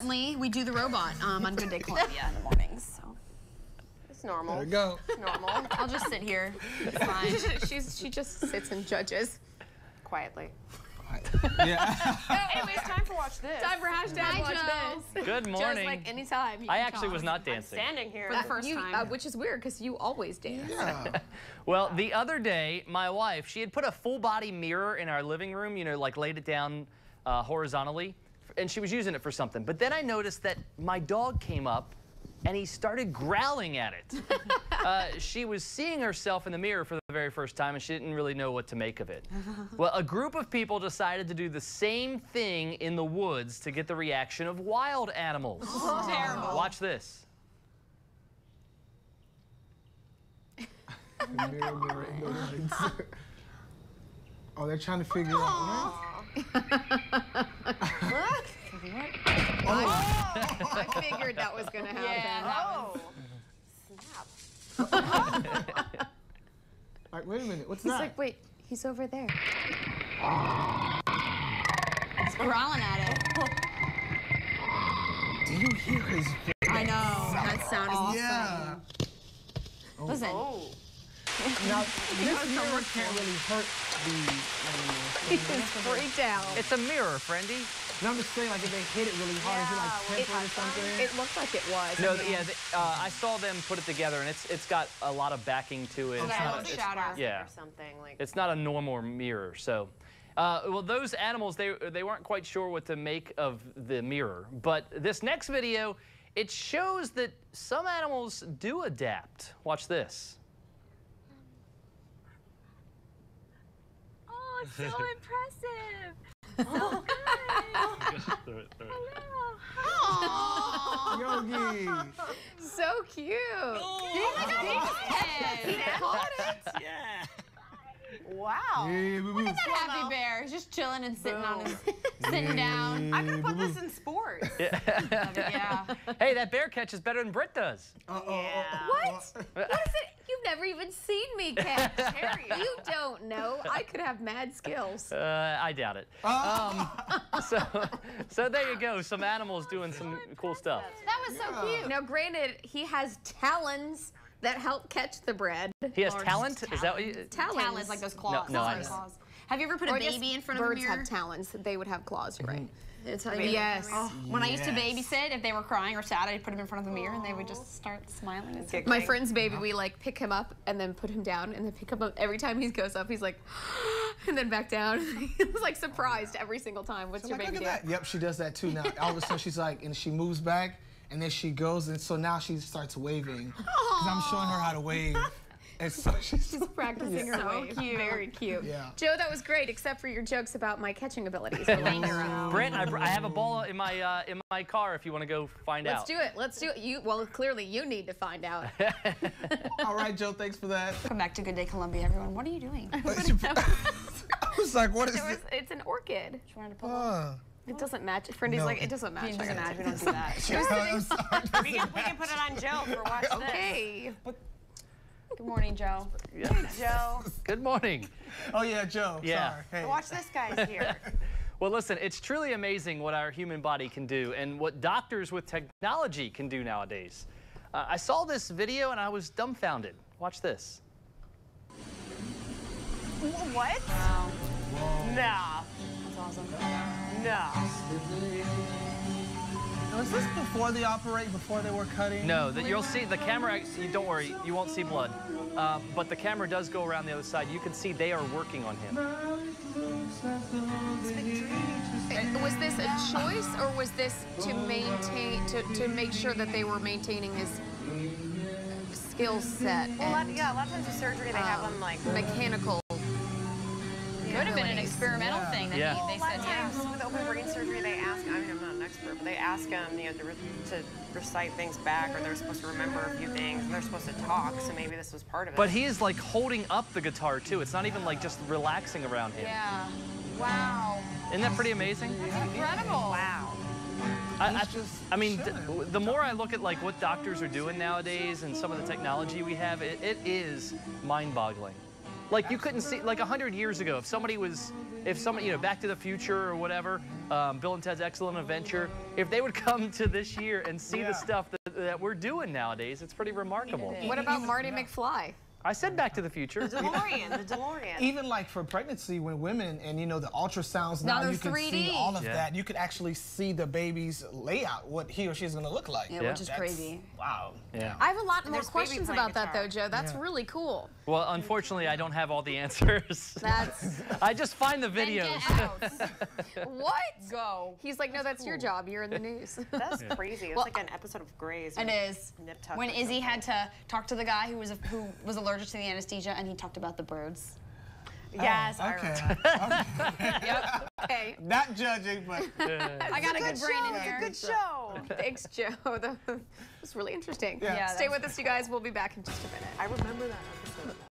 We do the robot on Good Day Columbia in the mornings. So it's normal. There we go. It's normal. I'll just sit here. It's fine. She just sits and judges Quietly. Yeah. Anyways, time for Watch This. Time for hashtag Watch This. Good morning. Joe's like anytime. I actually was not dancing. I'm standing here for the first time, which is weird because you always dance. Yeah. Well, the other day, my wife, she had put a full body mirror in our living room, you know, like laid it down horizontally, and she was using it for something. But then I noticed that my dog came up and he started growling at it. She was seeing herself in the mirror for the very first time and she didn't really know what to make of it. Well, a group of people decided to do the same thing in the woods to get the reaction of wild animals. Oh. Terrible. Watch this. Mirror, mirror, mirror. Oh, they're trying to figure it out. I figured that was going to happen. Yeah. Snap. Like, wait a minute, what's He's that? like, wait, he's over there. It's growling at it. Do you hear his voice? I know. That sound is awesome. Yeah. Oh. Listen. Oh. Now, this mirror can't really hurt the animal. He's freaked out. It's a mirror, friendy. And I'm just saying, like, if they hit it really hard, is it like tempered or something? It looked like it was. No, yeah, I saw them put it together, and it's got a lot of backing to it. Yeah, It's it's not, plastic yeah. or something like. It's not a normal mirror, so. Well, those animals, they weren't quite sure what to make of the mirror. But this next video, it shows that some animals do adapt. Watch this. Oh, so impressive. So good. Hello. Yogi. So cute. He caught it. Yeah. Wow. Yeah, boo-boo. Look at that happy bear. He's just chilling and sitting on his, sitting down. I could put this in sports. Yeah. Hey, that bear catch is better than Britt does. What? What is it? You've never even seen me catch. You don't know. I could have mad skills. I doubt it. So there you go. Some animals doing some cool stuff. That was so cute. Now, granted, he has talons that help catch the bread. He has talent? Is that what you... Talons, like those claws. No, I know. Claws. Have you ever put a baby in front of a birds mirror? have talons. They would have claws. You're right. It's Yes. When I used to babysit, if they were crying or sad, I'd put them in front of the mirror and they would just start smiling. And My friend's baby, we like pick him up and then put him down and then pick him up. Every time he goes up, he's like, and then back down. He's like surprised every single time. What's your Like, baby look do? at that. Yep, she does that too now. All of a sudden she's like, and she moves back, and then she goes, and so now she starts waving. Because I'm showing her how to wave. And so she's Practicing her wave. cute. Very cute. Yeah. Joe, that was great, expt for your jokes about my catching abilities. Brent, I have a ball in my car if you want to go find out. Let's do it. Let's do it. Well, clearly you need to find out. All right, Joe, thanks for that. Come back to Good Day Columbia, everyone. What are you doing? I was like, what is this? It's an orchid. She wanted to pull It doesn't match. Frindy's No, like, it doesn't match. It doesn't match. We don't do that. I'm sorry. We can put it on Joe for Watch This. Okay. Good morning, Joe. Yeah. Joe. Good morning. Oh, yeah, Joe. Yeah. Sorry. Hey. Watch This guy's here. Well, listen, it's truly amazing what our human body can do and what doctors with technology can do nowadays. I saw this video and I was dumbfounded. Watch this. What? Wow. Nah. That's awesome. No. Was this before before they were cutting? No, you'll see the camera, don't worry, you won't see blood. But the camera does go around the other side. You can see they are working on him. Was this a choice, or was this to maintain, to make sure that they were maintaining his skill set? Well, a lot of times with surgery, they have them like mechanical. Could have been an experimental thing that Yeah. they a lot said, of times with open brain surgery, they ask, I mean, I'm not an expert, but they ask them, to recite things back, or they're supposed to remember a few things, and they're supposed to talk, so maybe this was part of it. But he is like holding up the guitar too. It's not even like just relaxing around him. Yeah. Wow. Isn't that pretty amazing? That's incredible. Wow. I mean, the more I look at like what doctors are doing nowadays and some of the technology we have, it is mind-boggling. Like you couldn't see, like 100 years ago, if somebody, you know, Back to the Future or whatever, Bill and Ted's Excellent Adventure, if they would come to this year and see the stuff that we're doing nowadays, it's pretty remarkable. What about Marty McFly? I said Back to the Future. The DeLorean. Even like for pregnancy, when women and you know the ultrasounds now they're you can 3D. see all of that. You could actually see the baby's layout, what he or she's gonna look like. Yeah, which is crazy. Wow. Yeah. I have a lot more there's baby questions playing about that though, guitar. Joe. That's really cool. Well, unfortunately, I don't have all the answers. That's I just find the videos. what? Go. He's like, no, that's your job. You're in the news. That's crazy. It's like an episode of Grey's. It is. Nip tuck When or Izzy something. had to talk to the guy who was allergic to the anesthesia, and he talked about the birds. Yes, I Okay. remember. Yep. Okay. Not judging, but I got a good brain in here. Good show. Thanks, Joe. That was really interesting. Yeah. Yeah, Stay that was with us, you guys. We'll be back in just a minute. I remember that episode.